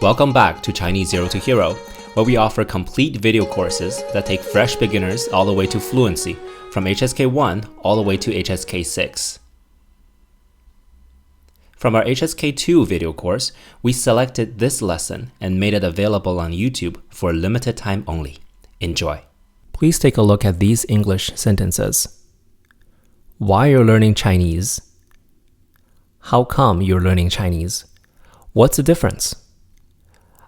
Welcome back to Chinese Zero to Hero, where we offer complete video courses that take fresh beginners all the way to fluency, from HSK 1 all the way to HSK 6. From our HSK 2 video course, we selected this lesson and made it available on YouTube for a limited time only. Enjoy. Please take a look at these English sentences. Why you're learning Chinese? How come you're learning Chinese? What's the difference?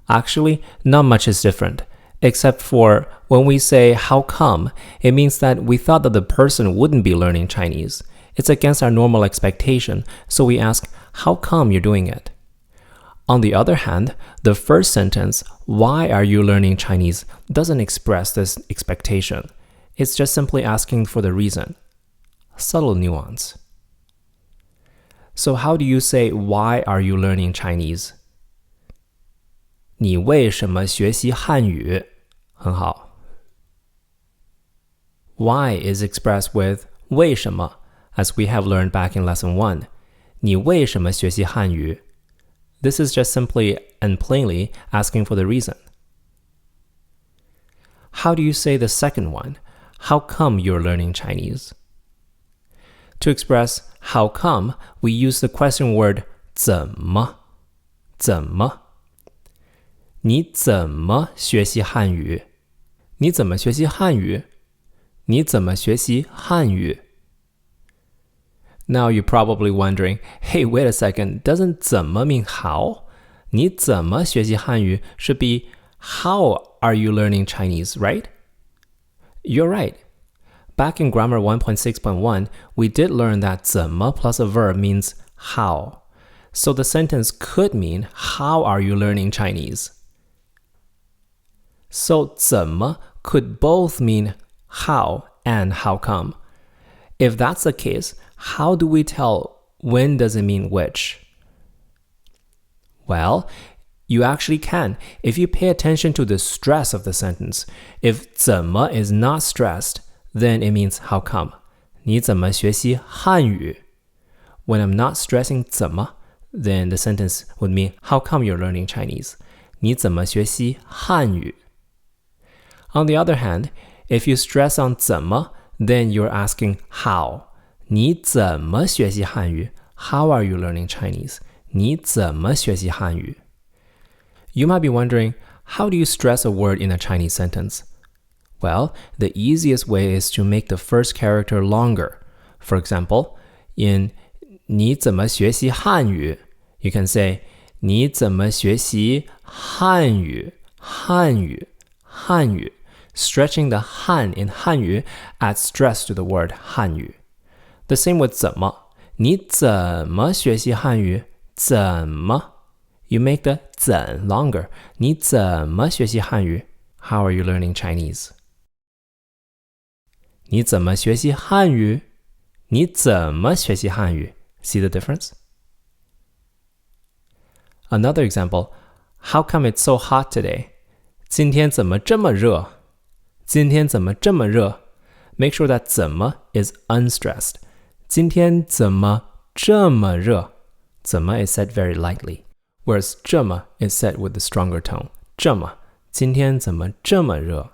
Actually, not much is different, except for when we say how come, it means that we thought that the person wouldn't be learning Chinese. It's against our normal expectation, so we ask, how come you're doing it? On the other hand, the first sentence, why are you learning Chinese, doesn't express this expectation. It's just simply asking for the reason. Subtle nuance. So how do you say, why are you learning Chinese? 你为什么学习汉语？很好。Why is expressed with 为什么, as we have learned back in lesson 1. 你为什么学习汉语? This is just simply and plainly asking for the reason. How do you say the second one? How come you're learning Chinese? To express how come, we use the question word 怎么?怎么?你怎么学习汉语？你怎么学习汉语？你怎么学习汉语？ Now you're probably wondering, hey, wait a second, doesn't 怎么 mean how? 你怎么学习汉语 should be how are you learning Chinese, right? You're right. Back in Grammar 1.6.1, we did learn that 怎么 plus a verb means how. So the sentence could mean, how are you learning Chinese? So 怎么 could both mean how and how come. If that's the case, how do we tell when does it mean which? Well, you actually can if you pay attention to the stress of the sentence. If 怎么 is not stressed, then it means how come. 你怎么学习汉语? When I'm not stressing 怎么, then the sentence would mean how come you're learning Chinese? 你怎么学习汉语? On the other hand, if you stress on 怎么, then you're asking how. 你怎么学习汉语? How are you learning Chinese? 你怎么学习汉语? You might be wondering, how do you stress a word in a Chinese sentence? Well, the easiest way is to make the first character longer. For example, in 你怎么学习汉语? You can say 你怎么学习汉语? 汉语, 汉语. Stretching the han in 汉语 adds stress to the word 汉语. The same with 怎么. 你怎么学习汉语? 怎么? You make the 怎 longer. 你怎么学习汉语? How are you learning Chinese? 你怎么学习汉语? 你怎么学习汉语? See the difference? Another example. How come it's so hot today? 今天怎么这么热? 今天怎么这么热? Make sure that 怎么 is unstressed. 今天怎么这么热? 怎么 is said very lightly, whereas 这么 is said with the stronger tone. 这么, 今天怎么这么热?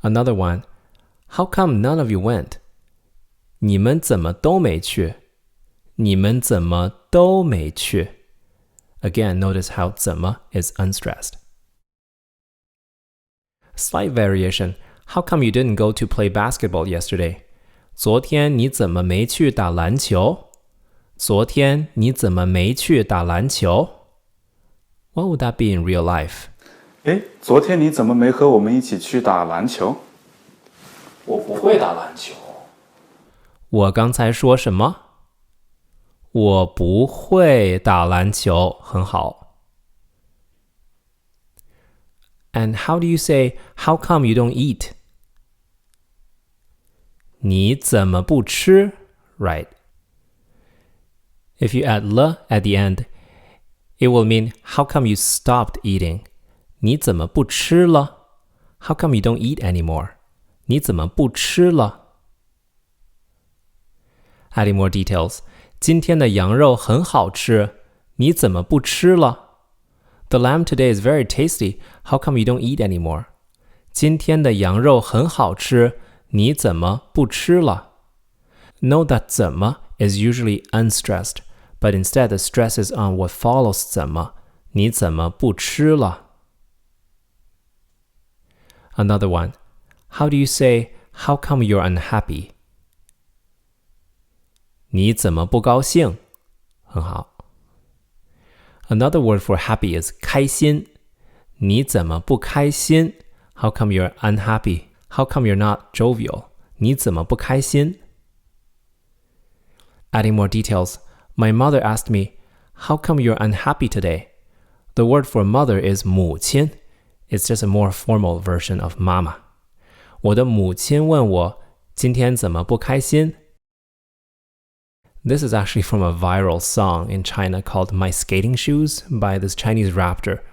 Another one. How come none of you went? 你们怎么都没去? 你们怎么都没去? Again, notice how 怎么 is unstressed. Slight variation. How come you didn't go to play basketball yesterday? 昨天你怎么没去打篮球? 昨天你怎么没去打篮球? What would that be in real life? 昨天你怎么没和我们一起去打篮球? 我不会打篮球。我刚才说什么？我不会打篮球，很好。And how do you say, how come you don't eat? 你怎么不吃? Right. If you add le at the end, it will mean, how come you stopped eating? 你怎么不吃了? How come you don't eat anymore? 你怎么不吃了? Adding more details. 今天的羊肉很好吃，你怎么不吃了？ The lamb today is very tasty. How come you don't eat anymore? 今天的羊肉很好吃，你怎么不吃了？ Note that 怎么 is usually unstressed, but instead the stress is on what follows 怎么，你怎么不吃了？ Another one. How do you say, how come you're unhappy? 你怎么不高兴？很好。Another word for happy is 开心。你怎么不开心？ How come you're unhappy? How come you're not jovial? 你怎么不开心？ Adding more details, my mother asked me, how come you're unhappy today? The word for mother is 母亲. It's just a more formal version of 妈妈。我的母亲问我，今天怎么不开心？ This is actually from a viral song in China called My Skating Shoes by this Chinese rapper.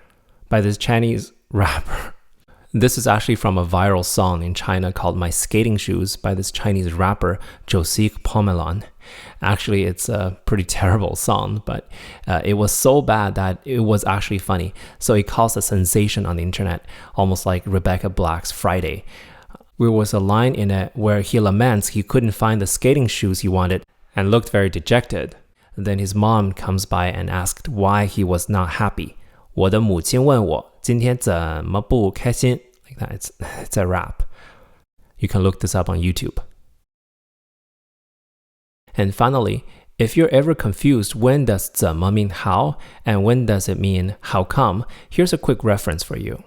This is actually from a viral song in China called My Skating Shoes by this Chinese rapper, Josik Pomelon. Actually, it's a pretty terrible song, but it was so bad that it was actually funny. So it caused a sensation on the internet, almost like Rebecca Black's Friday. There was a line in it where he laments he couldn't find the skating shoes he wanted and looked very dejected. Then his mom comes by and asked why he was not happy. 我的母亲问我今天怎么不开心? Like that, it's a rap. You can look this up on YouTube. And finally, if you're ever confused when does 怎么 mean how and when does it mean how come, here's a quick reference for you.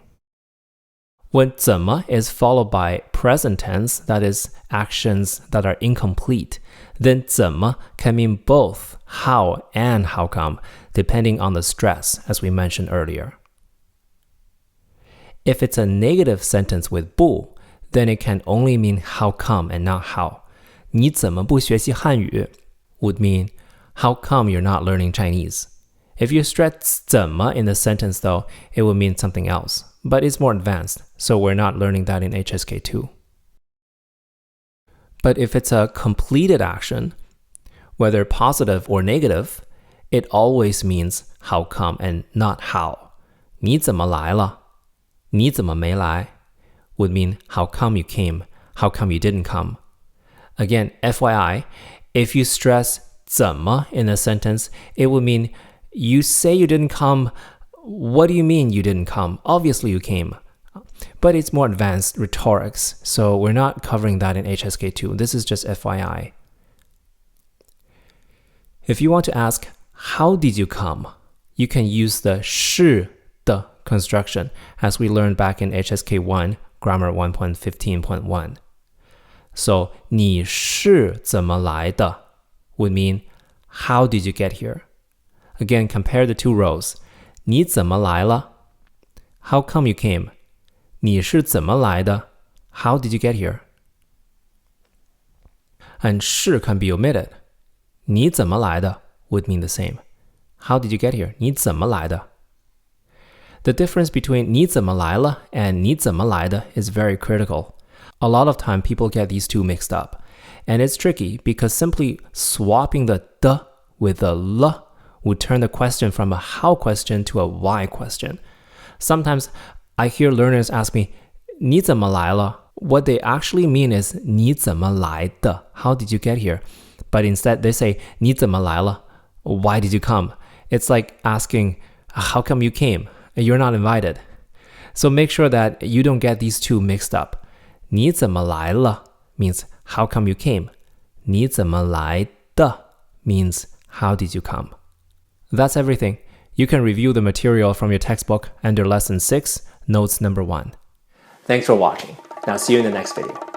When 怎么 is followed by present tense, that is, actions that are incomplete, then 怎么 can mean both how and how come, depending on the stress, as we mentioned earlier. If it's a negative sentence with 不, then it can only mean how come and not how. 你怎么不学习汉语 would mean how come you're not learning Chinese. If you stress 怎么 in the sentence though, it would mean something else, but it's more advanced, so we're not learning that in HSK 2. But if it's a completed action, whether positive or negative, it always means how come and not how. 你怎么来了? 你怎么没来? would mean how come you came, how come you didn't come. Again, FYI, if you stress 怎么 in a sentence, it would mean you say you didn't come. What do you mean you didn't come? Obviously you came. But it's more advanced rhetorics, so we're not covering that in HSK 2. This is just FYI. If you want to ask, how did you come? You can use the 是的 construction, as we learned back in HSK 1, Grammar 1.15.1. So, 你是怎么来的 would mean, how did you get here? Again, compare the two rows. 你怎么来了? How come you came? 你是怎么来的? How did you get here? And 是 can be omitted. 你怎么来的 would mean the same. How did you get here? 你怎么来的? The difference between 你怎么来了 and 你怎么来的 is very critical. A lot of time people get these two mixed up. And it's tricky because simply swapping the 的 with the 了 would turn the question from a how question to a why question. Sometimes I hear learners ask me, 你怎么来了? What they actually mean is 你怎么来的? How did you get here? But instead they say 你怎么来了? Why did you come? It's like asking, how come you came? You're not invited. So make sure that you don't get these two mixed up. 你怎么来了 means how come you came. 你怎么来的 means how did you come. That's everything. You can review the material from your textbook under Lesson 6, Notes number 1. Thanks for watching. Now see you in the next video.